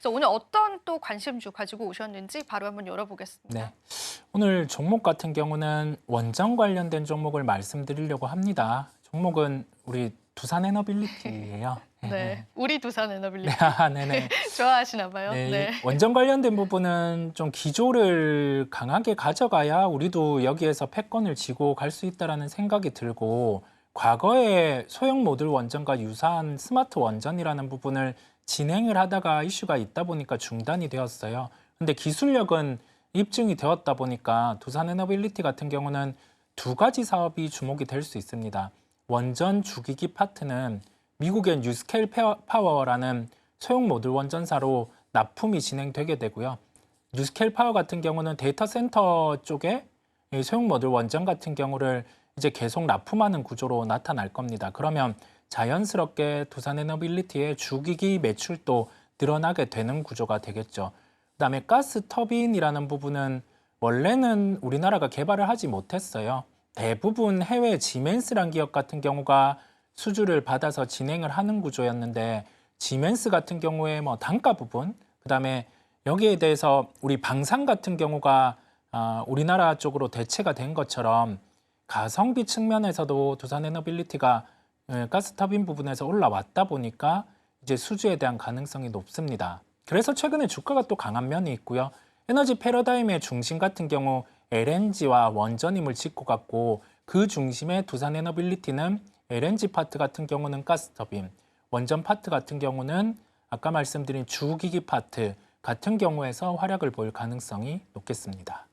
그래서 오늘 어떤 또 관심주 가지고 오셨는지 바로 한번 열어보겠습니다. 네. 오늘 종목 같은 경우는 원전 관련된 종목을 말씀드리려고 합니다. 종목은 우리 두산에너빌리티예요. 네, 우리 두산에너빌리티 네, 네네. 좋아하시나 봐요. 네, 네. 원전 관련된 부분은 좀 기조를 강하게 가져가야 우리도 여기에서 패권을 쥐고 갈 수 있다라는 생각이 들고 과거에 소형 모듈 원전과 유사한 스마트 원전이라는 부분을 진행을 하다가 이슈가 있다 보니까 중단이 되었어요. 근데 기술력은 입증이 되었다 보니까 두산에너빌리티 같은 경우는 두 가지 사업이 주목이 될 수 있습니다. 원전 주기기 파트는 미국의 뉴스케일 파워라는 소형 모듈 원전사로 납품이 진행되게 되고요. 뉴스케일 파워 같은 경우는 데이터 센터 쪽에 소형 모듈 원전 같은 경우를 이제 계속 납품하는 구조로 나타날 겁니다. 그러면 자연스럽게 두산에너빌리티의 주기기 매출도 늘어나게 되는 구조가 되겠죠. 그다음에 가스 터빈이라는 부분은 원래는 우리나라가 개발을 하지 못했어요. 대부분 해외 지멘스란 기업 같은 경우가 수주를 받아서 진행을 하는 구조였는데 지멘스 같은 경우에 뭐 단가 부분, 그다음에 여기에 대해서 우리 방산 같은 경우가 우리나라 쪽으로 대체가 된 것처럼 가성비 측면에서도 두산에너빌리티가 가스터빈 부분에서 올라왔다 보니까 이제 수주에 대한 가능성이 높습니다. 그래서 최근에 주가가 또 강한 면이 있고요. 에너지 패러다임의 중심 같은 경우 LNG와 원전임을 짚고 갔고 그 중심에 두산에너빌리티는 LNG 파트 같은 경우는 가스터빈, 원전 파트 같은 경우는 아까 말씀드린 주기기 파트 같은 경우에서 활약을 볼 가능성이 높겠습니다.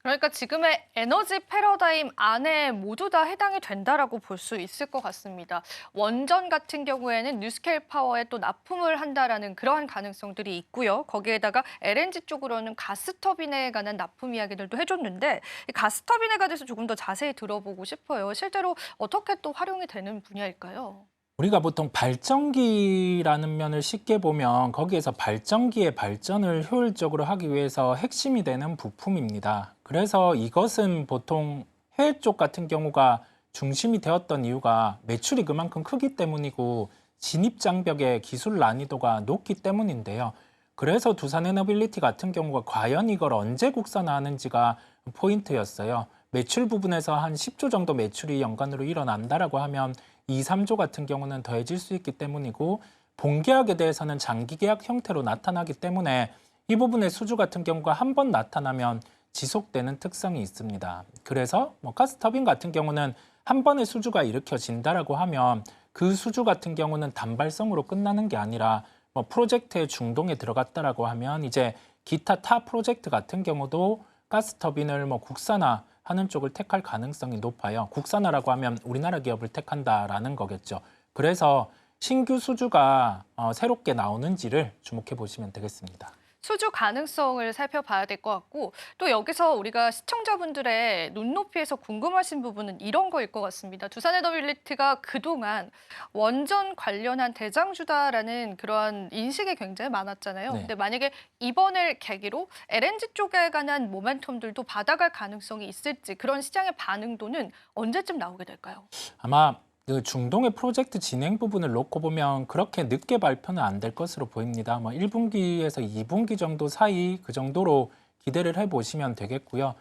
그러니까 지금의 에너지 패러다임 안에 모두 다 해당이 된다라고 볼 수 있을 것 같습니다. 원전 같은 경우에는 뉴스케일 파워에 또 납품을 한다라는 그러한 가능성들이 있고요. 거기에다가 LNG 쪽으로는 가스터빈에 관한 납품 이야기들도 해줬는데 이 가스터빈에 관해서 조금 더 자세히 들어보고 싶어요. 실제로 어떻게 또 활용이 되는 분야일까요? 우리가 보통 발전기라는 면을 쉽게 보면 거기에서 발전기의 발전을 효율적으로 하기 위해서 핵심이 되는 부품입니다. 그래서 이것은 보통 해외 쪽 같은 경우가 중심이 되었던 이유가 매출이 그만큼 크기 때문이고 진입 장벽의 기술 난이도가 높기 때문인데요. 그래서 두산에너빌리티 같은 경우가 과연 이걸 언제 국산화하는지가 포인트였어요. 매출 부분에서 한 10조 정도 매출이 연간으로 일어난다라고 하면 2, 3조 같은 경우는 더해질 수 있기 때문이고 본계약에 대해서는 장기 계약 형태로 나타나기 때문에 이 부분의 수주 같은 경우가 한 번 나타나면 지속되는 특성이 있습니다. 그래서 가스터빈 같은 경우는 한 번의 수주가 일으켜진다라고 하면 그 수주 같은 경우는 단발성으로 끝나는 게 아니라 프로젝트의 중동에 들어갔다라고 하면 이제 기타 타 프로젝트 같은 경우도 가스터빈을 국산화하는 쪽을 택할 가능성이 높아요. 국산화라고 하면 우리나라 기업을 택한다라는 거겠죠. 그래서 신규 수주가 새롭게 나오는지를 주목해 보시면 되겠습니다. 수주 가능성을 살펴봐야 될 것 같고 또 여기서 우리가 시청자분들의 눈높이에서 궁금하신 부분은 이런 거일 것 같습니다. 두산에너빌리티가 그동안 원전 관련한 대장주다라는 그러한 인식이 굉장히 많았잖아요. 네. 근데 만약에 이번을 계기로 LNG 쪽에 관한 모멘텀들도 받아갈 가능성이 있을지 그런 시장의 반응도는 언제쯤 나오게 될까요? 아마 그 중동의 프로젝트 진행 부분을 놓고 보면 그렇게 늦게 발표는 안 될 것으로 보입니다. 1분기에서 2분기 정도 사이 그 정도로 기대를 해보시면 되겠고요.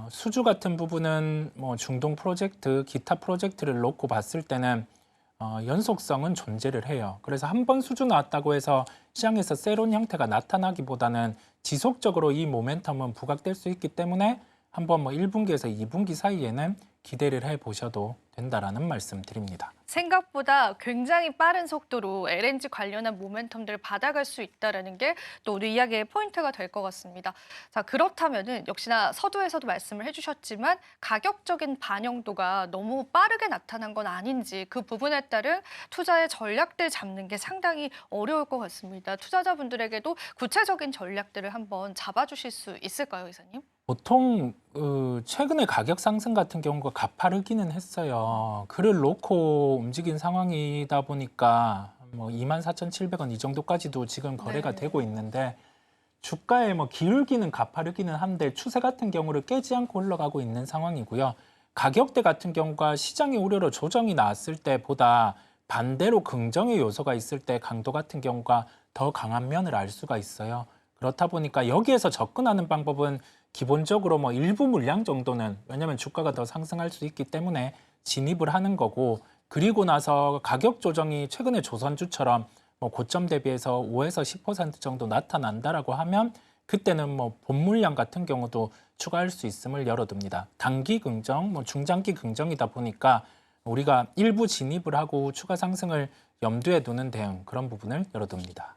수주 같은 부분은 중동 프로젝트, 기타 프로젝트를 놓고 봤을 때는 연속성은 존재를 해요. 그래서 한 번 수주 나왔다고 해서 시장에서 세론 형태가 나타나기보다는 지속적으로 이 모멘텀은 부각될 수 있기 때문에 한번 1분기에서 2분기 사이에는 기대를 해보셔도 된다라는 말씀 드립니다. 생각보다 굉장히 빠른 속도로 LNG 관련한 모멘텀들을 받아갈 수 있다는 게 또 오늘 이야기의 포인트가 될 것 같습니다. 자, 그렇다면은 역시나 서두에서도 말씀을 해주셨지만 가격적인 반영도가 너무 빠르게 나타난 건 아닌지 그 부분에 따른 투자의 전략들 잡는 게 상당히 어려울 것 같습니다. 투자자분들에게도 구체적인 전략들을 한번 잡아주실 수 있을까요, 이사님? 보통 최근에 가격 상승 같은 경우가 가파르기는 했어요. 그를 놓고 움직인 상황이다 보니까 24,700원 이 정도까지도 지금 거래가 네. 되고 있는데 주가의 기울기는 가파르기는 한데 추세 같은 경우를 깨지 않고 올라가고 있는 상황이고요. 가격대 같은 경우가 시장의 우려로 조정이 나왔을 때보다 반대로 긍정의 요소가 있을 때 강도 같은 경우가 더 강한 면을 알 수가 있어요. 그렇다 보니까 여기에서 접근하는 방법은 기본적으로 뭐 일부 물량 정도는, 왜냐하면 주가가 더 상승할 수 있기 때문에 진입을 하는 거고, 그리고 나서 가격 조정이 최근에 조선주처럼 뭐 고점 대비해서 5에서 10% 정도 나타난다라고 하면 그때는 뭐 본물량 같은 경우도 추가할 수 있음을 열어둡니다. 단기 긍정, 뭐 중장기 긍정이다 보니까 우리가 일부 진입을 하고 추가 상승을 염두에 두는 대응, 그런 부분을 열어둡니다.